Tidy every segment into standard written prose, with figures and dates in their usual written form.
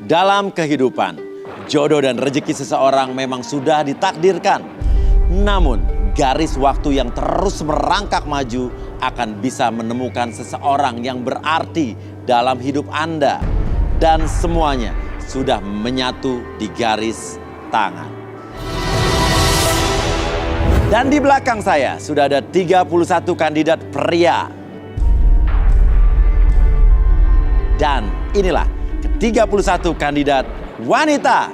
Dalam kehidupan, jodoh dan rezeki seseorang memang sudah ditakdirkan. Namun, garis waktu yang terus merangkak maju akan bisa menemukan seseorang yang berarti dalam hidup Anda. Dan semuanya sudah menyatu di garis tangan. Dan di belakang saya sudah ada 31 kandidat pria. Dan inilah ke-31 kandidat wanita.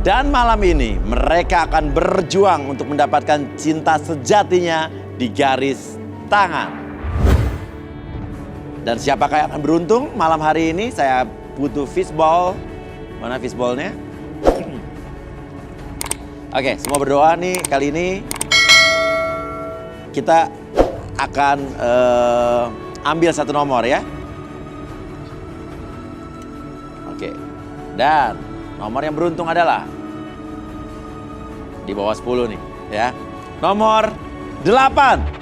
Dan malam ini mereka akan berjuang untuk mendapatkan cinta sejatinya di garis tangan. Dan siapakah yang akan beruntung malam hari ini? Saya butuh fishball. Mana fishballnya? Oke, semua berdoa nih. Kali ini kita akan ambil satu nomor ya. Oke. Dan nomor yang beruntung adalah di bawah 10 nih ya. Nomor 8.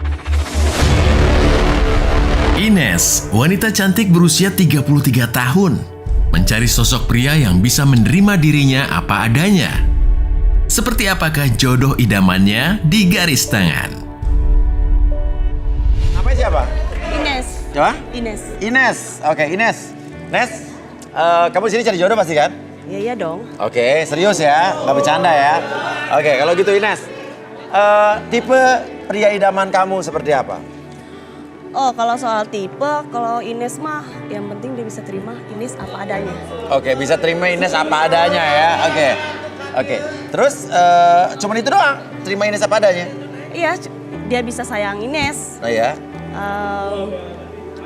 Ines, wanita cantik berusia 33 tahun. Mencari sosok pria yang bisa menerima dirinya apa adanya. Seperti apakah jodoh idamannya di garis tangan? Namanya siapa? Ines. Coba? Ines. Ines. Oke, Ines. Nes, kamu di sini cari jodoh pasti kan? Iya dong. Oke, serius ya, nggak bercanda ya. Oke, kalau gitu Ines, tipe pria idaman kamu seperti apa? Oh, kalau soal tipe, kalau Ines mah yang penting dia bisa terima Ines apa adanya. Oke, bisa terima Ines apa adanya ya. Oke. Terus cuman itu doang, terima Ines apa adanya. Iya, dia bisa sayang Ines. Oh ya.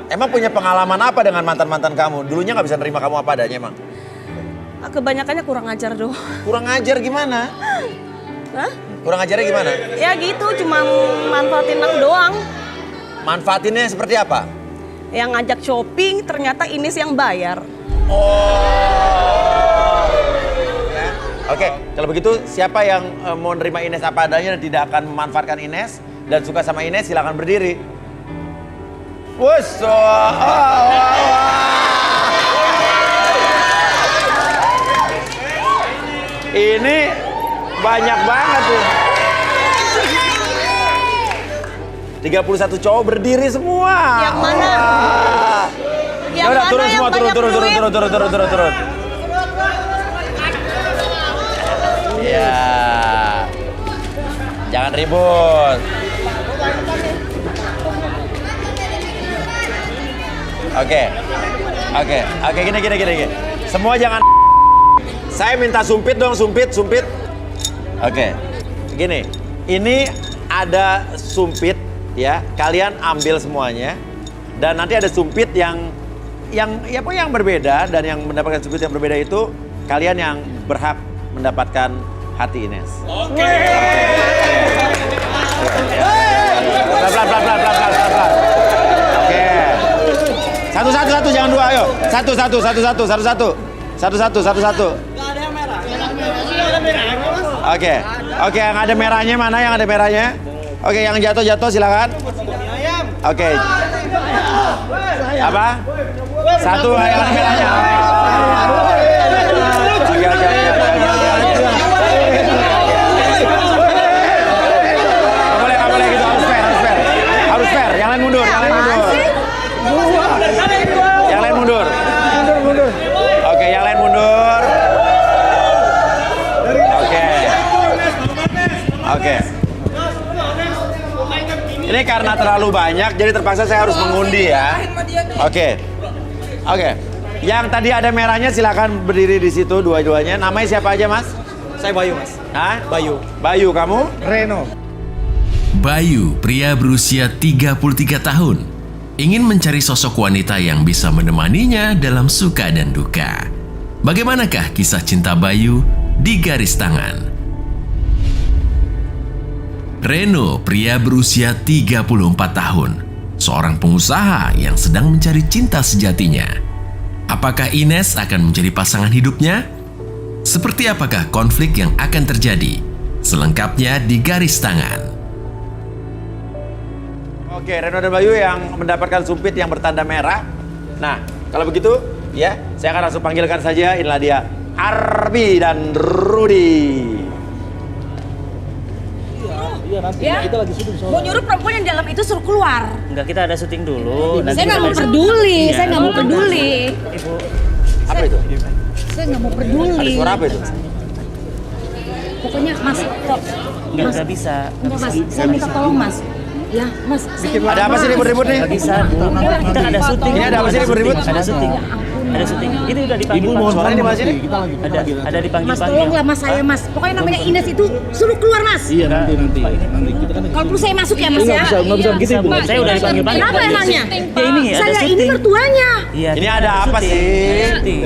Emang punya pengalaman apa dengan mantan-mantan kamu? Dulunya nggak bisa terima kamu apa adanya emang? Kebanyakannya kurang ajar doh. Kurang ajar gimana? Hah? Kurang ajarnya gimana? Ya gitu, cuma manfaatin aku doang. Manfaatinnya seperti apa? Yang ngajak shopping ternyata Ines yang bayar. Oh. Ya. Oke, kalau begitu siapa yang mau nerima Ines apa adanya dan tidak akan memanfaatkan Ines dan suka sama Ines silakan berdiri. Wus. Ini banyak banget tuh. 31 cowok berdiri semua. Yang mana? Yang Yaudah, mana turun yang semua, banyak duit? turun. Ya. Jangan ribut. Oke, gini. Semua jangan. Saya minta sumpit dong, sumpit. Oke, gini. Ini ada sumpit ya. Kalian ambil semuanya. Dan nanti ada sumpit yang berbeda dan yang mendapatkan sumpit yang berbeda itu kalian yang berhak mendapatkan hati Ines. Oke. Pelan. Oke. Satu jangan dua, ayo. Satu. Nggak ada yang merah. Oke, yang ada merahnya mana yang ada merahnya? Oke, yang jatuh silakan. Oke. Apa? Satu yang ada merahnya. Oke. Nggak boleh gitu, harus fair. Yang lain mundur. Oke, yang lain mundur. Oke. Ini karena terlalu banyak, jadi terpaksa saya harus mengundi ya. Oke. Yang tadi ada merahnya silakan berdiri di situ dua-duanya. Namanya siapa aja, Mas? Saya Bayu, Mas. Hah? Bayu, kamu? Reno. Bayu, pria berusia 33 tahun. Ingin mencari sosok wanita yang bisa menemaninya dalam suka dan duka. Bagaimanakah kisah cinta Bayu di garis tangan? Reno, pria berusia 34 tahun. Seorang pengusaha yang sedang mencari cinta sejatinya. Apakah Ines akan menjadi pasangan hidupnya? Seperti apakah konflik yang akan terjadi? Selengkapnya di garis tangan. Oke, Reno dan Bayu yang mendapatkan sumpit yang bertanda merah. Nah, kalau begitu, ya, saya akan langsung panggilkan saja. Inilah dia, Arbi dan Rudy. Iya nanti Ya? kita lagi syuting soalnya. Mau nyuruh perempuan yang di dalam itu suruh keluar. Enggak, kita ada syuting dulu. nanti Saya nggak kita mau ada- peduli, Iya. saya nggak mau peduli. Ibu, Apa itu? Saya nggak mau Ada peduli. suara apa itu? Pokoknya Mas, kok nggak bisa. enggak Mas, saya minta tolong Mas. Ya, Mas. Ada apa sih ribut-ribut nih? Nggak bisa, Bu. Kita ada syuting. Ini ada apa sih ribut-ribut? Ada syuting. Ada syuting. Ini udah dipanggil. Ibu mohon Suaranya di mana sini? kita lagi Ada dipanggil. Mas tolonglah Mas saya Mas. Pokoknya namanya Ines itu suruh keluar Mas. Iya nanti kita kan Kalau perlu saya masuk ya Mas ya. nggak bisa begitu ibu. Saya udah dipanggil. Kenapa emangnya? Ya ini ada Saya ini syuting. mertuanya. Iya. Ini kita ada apa syuting. sih? Syuting.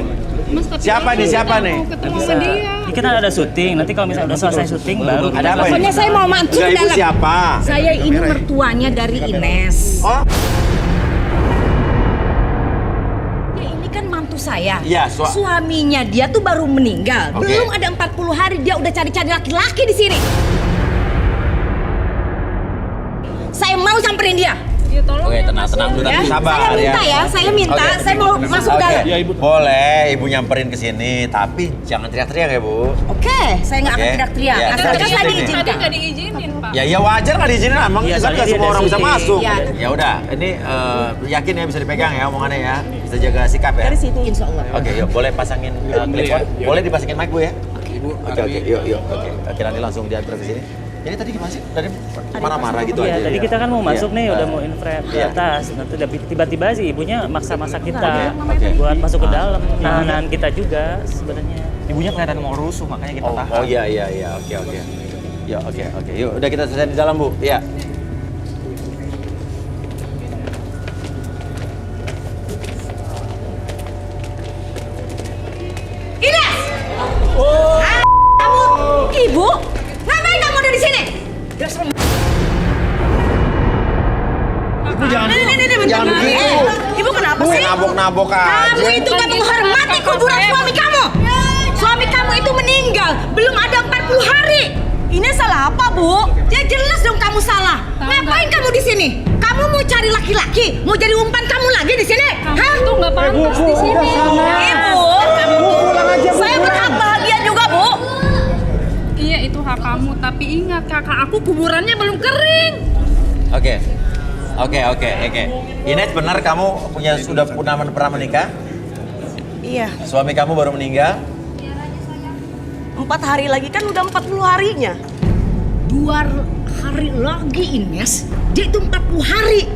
Siapa nih? Siapa nih? Nggak bisa. Ini kita ada syuting. Nanti kalau misalnya udah selesai syuting baru. Ada apa ini? Pokoknya saya mau masuk Enggak, ke ibu dalam. siapa? Saya ini mertuanya dari Ines. Oh, Ya, ini kan mantu saya. Iya, Suaminya dia tuh baru meninggal. Oke. Belum ada 40 hari dia udah cari-cari laki-laki di sini. Saya mau samperin dia. oke, tenang dulu, Ya. tapi sabar Saya minta ya, saya minta. Oke. Saya mau masuk ke dalam. Iya, Ibu. Boleh, ibu nyamperin ke sini, tapi jangan teriak-teriak ya, Bu. Oke, saya nggak akan Oke. teriak-teriak. Ya, Asalkan kita saya di sini. diizinkan. Nggak diizinin, Pak. Ya wajar nggak diizinin, emang Iya, kan soalnya nggak dia semua ada orang bisa syuting. masuk. Iya. Ya udah, ini yakin ya bisa dipegang ya omongannya ya, bisa jaga sikap ya. Dari situ. Insya Allah. Oke, yuk boleh pasangin clip-on, boleh dipasangin mic Bu ya. Oke, yuk, oke nanti langsung diantar ke sini. Jadi tadi gimana sih? Tadi marah-marah gitu Iya, aja. tadi ya? kita kan mau masuk Iya. nih, udah mau infrared di Iya. atas. Nanti tiba-tiba sih ibunya maksa-maksa kita Oke. buat masuk ke dalam. Nahan kita juga sebenarnya. Ibunya kelihatan mau rusuh, makanya kita tahan. Oh iya, oke. Ya oke. Yuk, udah kita selesai di dalam Bu. Iya. Ines! Kamu, ibu, ngapain kamu ada di sini? Ibu jangan jangan begitu. Ibu kenapa Bu sih? nabok-nabok aja. Kamu itu gak menghormati kuburan suami kamu. Suami kamu itu meninggal, belum ada 40 hari. Ini salah apa, Bu? Ya jelas dong kamu salah. Ngapain kamu di sini? Kamu mau cari laki-laki? Mau jadi umpan kamu lagi di sini? Hah? Itu nggak pantas di sini. Ibu, saya berhak bahagia juga, Bu. Iya, itu hak kamu. Tapi ingat, kakak aku kuburannya belum kering. Oke. Ines benar kamu sudah pernah menikah? Iya, Suami kamu baru meninggal? 4 hari lagi kan udah 40 harinya. 2 hari lagi, Ines. Dia itu 40 hari.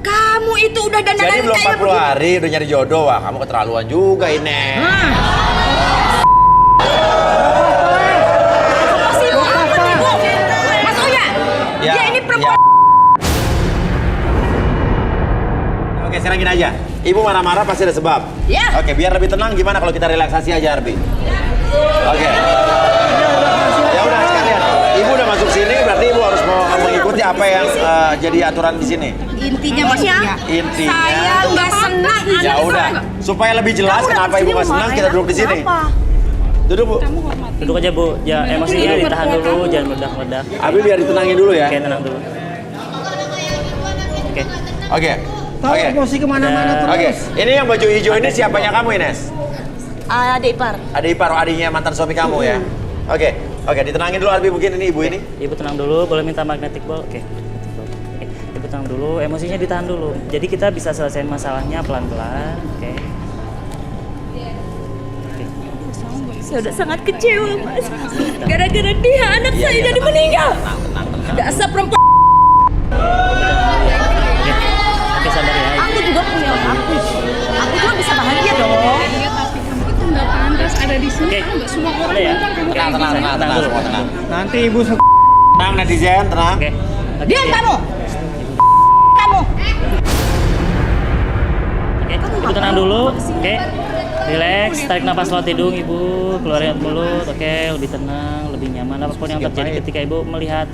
Kamu itu udah dandan Jadi belum 40 hari udah nyari jodoh, wah kamu keterlaluan juga Ines. Masih mau apa nih, Bu? Mas Oya, Ya, dia ini perempuan. ya. Oke, sekarang gini aja. Ibu marah-marah pasti ada sebab. Ya. Oke, biar lebih tenang gimana kalau kita relaksasi aja, Arbi? Oke. Ya udah sekalian. Ibu udah masuk sini, berarti ibu harus mau mengikuti apa yang jadi aturan di sini. Intinya Mas Oya, Intinya. saya nggak senang. Ya udah, supaya lebih jelas kenapa ibu nggak senang, kita duduk di sini. Duduk Bu. Duduk aja Bu, ya emosinya ditahan dulu, jangan meledak-meledak. Abi biar ditenangin dulu ya. Oke, tenang dulu. Oke. Oke. Tahu Oke. emosi kemana-mana Oke. terus. Ini yang baju hijau ini siapanya kamu, Ines? Adik ipar. Adik ipar, adiknya mantan suami kamu ya? Oke, ditenangin dulu Arbi mungkin ini ibu ini. Ibu tenang dulu, boleh minta magnetic ball? Oke. Oke. Ibu tenang dulu, emosinya ditahan dulu. Jadi kita bisa selesaiin masalahnya pelan-pelan, oke. Saya udah sangat kecewa, Mas. Gara-gara dia anak saya jadi meninggal. Dasar perempuan. Oke, sabar ya. Aku juga punya aku. Aku juga bisa bahagia dong. Iya, tapi kamu itu nggak pantas ada di sini. Oke. Tahu nggak, semua orang Udah ya? bilang kamu Oke, kayak Tenang, gitu. tenang, semua tenang. Nanti ibu Tenang netizen, tenang. Oke. Diam kamu. Kamu. Oke, ibu tenang dulu. Oke. Relax, tarik nafas lewat hidung ibu, keluarin lewat mulut. Oke, lebih tenang, lebih nyaman. Apapun yang terjadi ketika ibu melihat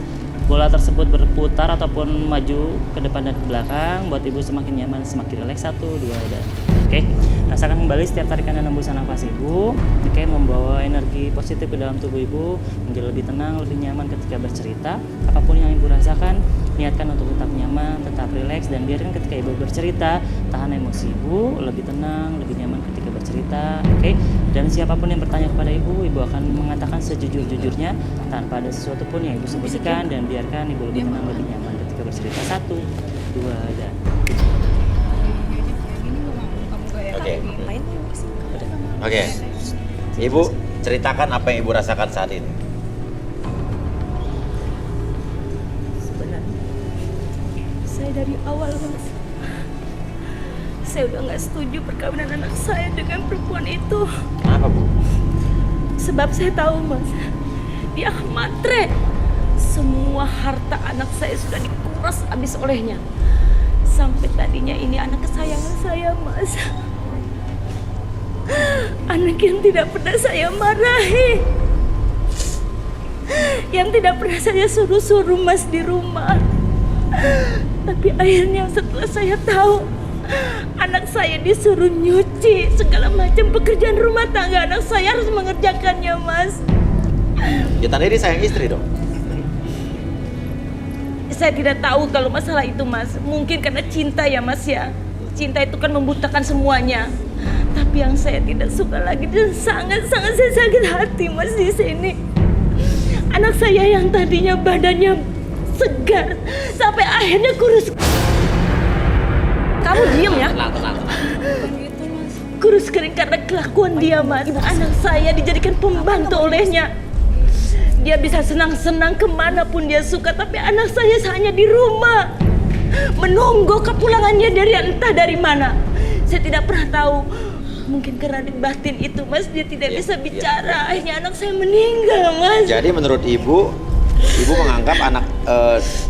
bola tersebut berputar ataupun maju ke depan dan ke belakang, buat ibu semakin nyaman, semakin rileks. 1, 2, udah. Oke, rasakan kembali setiap tarikan dan hembusan nafas ibu. Oke, membawa energi positif ke dalam tubuh ibu, menjadi lebih tenang, lebih nyaman ketika bercerita. Apapun yang ibu rasakan, niatkan untuk tetap nyaman, tetap rileks, dan biarkan ketika ibu bercerita, tahan emosi ibu, lebih tenang, lebih nyaman ketika bercerita, oke? Dan siapapun yang bertanya kepada ibu akan mengatakan sejujur-jujurnya tanpa ada sesuatu pun yang ibu sembunyikan, dan biarkan ibu lebih tenang, lebih nyaman ketika bercerita. 1, 2, dan Oke. Oke. Ibu ceritakan apa yang ibu rasakan saat ini. Sebenarnya saya dari awal Mas, saya udah nggak setuju perkawinan anak saya dengan perempuan itu. Kenapa, Bu? Sebab saya tahu Mas, dia matre. Semua harta anak saya sudah dikuras habis olehnya. Sampai tadinya ini anak kesayangan saya Mas. Anak yang tidak pernah saya marahi, yang tidak pernah saya suruh-suruh Mas di rumah. Tapi akhirnya setelah saya tahu anak saya disuruh nyuci segala macam pekerjaan rumah tangga, anak saya harus mengerjakannya Mas. Ya tadi dia sayang istri dong. Saya tidak tahu kalau masalah itu Mas. Mungkin karena cinta ya Mas ya. Cinta itu kan membutakan semuanya. Tapi yang saya tidak suka lagi dan sangat-sangat saya sakit hati Mas di sini. Anak saya yang tadinya badannya segar sampai akhirnya kurus. Kamu diem ya? Tenang. Kurus kering karena kelakuan dia Mas. Anak saya dijadikan pembantu olehnya. Dia bisa senang-senang kemanapun dia suka, tapi anak saya hanya di rumah menunggu kepulangannya dari entah dari mana. Saya tidak pernah tahu. Mungkin karena di batin itu Mas, dia tidak bisa bicara. Akhirnya anak saya meninggal Mas. Jadi menurut ibu menganggap anak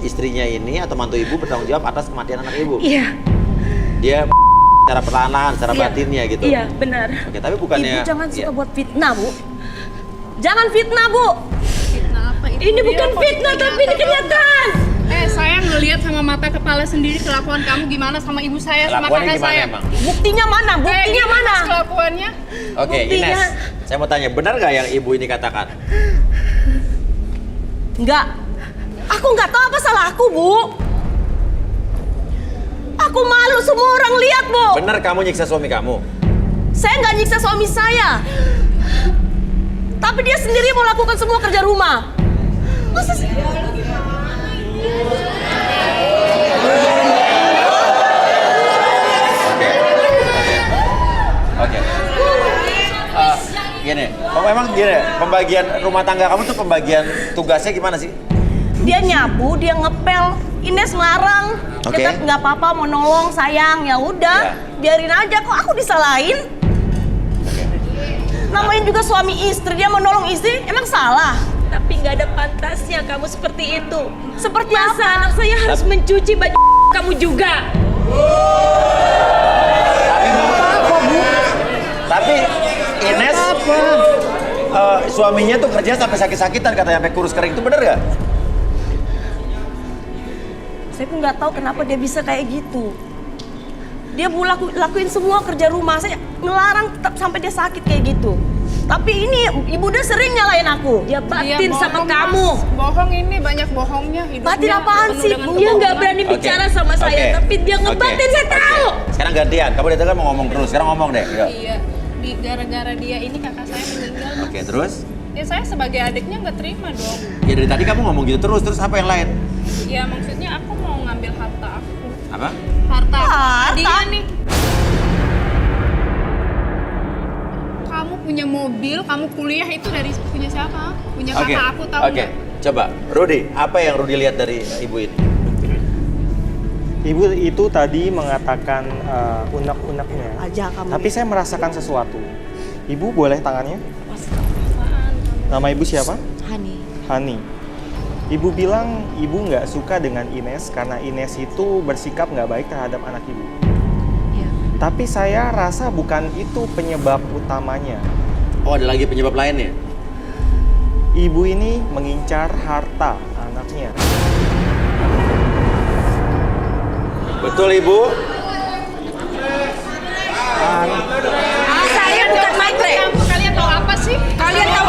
istrinya ini atau mantu ibu bertanggung jawab atas kematian anak ibu? Iya. Dia secara perlahan, secara Iya. batinnya gitu? Iya benar. Oke, tapi bukannya... Ibu jangan suka Iya. buat fitnah Bu. Jangan fitnah Bu. Fitnah apa itu? Ini Dia bukan kok fitnah tapi ini apa, kenyataan. saya ngelihat sama mata kepala sendiri kelakuan kamu gimana sama ibu saya, sama Kelakuannya kakak gimana saya. emang? Buktinya mana? Kayak Buktinya gitu, mana? Mas, kelakuannya? Oke, Buktinya- Ines, saya mau tanya, benar nggak yang ibu ini katakan? Enggak. Aku nggak tahu apa salah aku, Bu. Aku malu semua orang lihat, Bu. Benar kamu nyiksa suami kamu? Saya nggak nyiksa suami saya. Tapi dia sendiri mau lakukan semua kerja rumah. Masa sih? Oke. Gini, memang gini, pembagian rumah tangga kamu tuh pembagian tugasnya gimana sih? Dia nyapu, dia ngepel. Ines melarang. Oke. Dia kan nggak apa-apa mau nolong, sayang. Ya udah, Iya. biarin aja. Kok aku disalahin? Namanya juga suami istri, dia mau nolong istri, emang salah? Tapi nggak ada pantasnya kamu seperti itu. Seperti apa? Anak saya harus mencuci baju kamu juga. Tapi Ines, suaminya tuh kerja sampai sakit-sakitan katanya, sampai kurus kering, itu bener nggak? Saya pun nggak tahu kenapa dia bisa kayak gitu. Dia lakuin semua kerja rumah, saya ngelarang tetap sampai dia sakit kayak gitu. Tapi ini ibu udah sering nyalain aku. Dia batin Dia sama bohong, kamu. Mas. Bohong ini banyak bohongnya. Hidupnya Batin apaan penuh sih? dengan Dia nggak kebohongan. berani bicara Oke, sama saya, oke, tapi dia ngebatin, oke, saya tahu. oke. Sekarang gantian, kamu dari tadi kan mau ngomong terus, sekarang ngomong deh. Yuk. Iya, gara-gara dia ini kakak saya meninggal. Oke, terus? Ya saya sebagai adiknya nggak terima dong. Ya dari tadi kamu ngomong gitu terus apa yang lain? Ya maksudnya aku mau ngambil harta aku. Apa? Harta Harta? dia nih. Kamu punya mobil, kamu kuliah itu dari punya siapa? Punya Oke, kakak aku tahu oke. nggak? Coba, Rudy, apa yang Rudy lihat dari ibu ini? Ibu itu tadi mengatakan unek-uneknya. Aja kamu. Tapi saya merasakan sesuatu. Ibu boleh tangannya? Nama ibu siapa? Hani. Hani. Ibu bilang ibu nggak suka dengan Ines karena Ines itu bersikap nggak baik terhadap anak ibu. Iya. Tapi saya rasa bukan itu penyebab utamanya. Oh, ada lagi penyebab lainnya? Ibu ini mengincar harta anaknya. Betul, Ibu? Saya bukan matre. Kalian tahu apa sih? Kalian tahu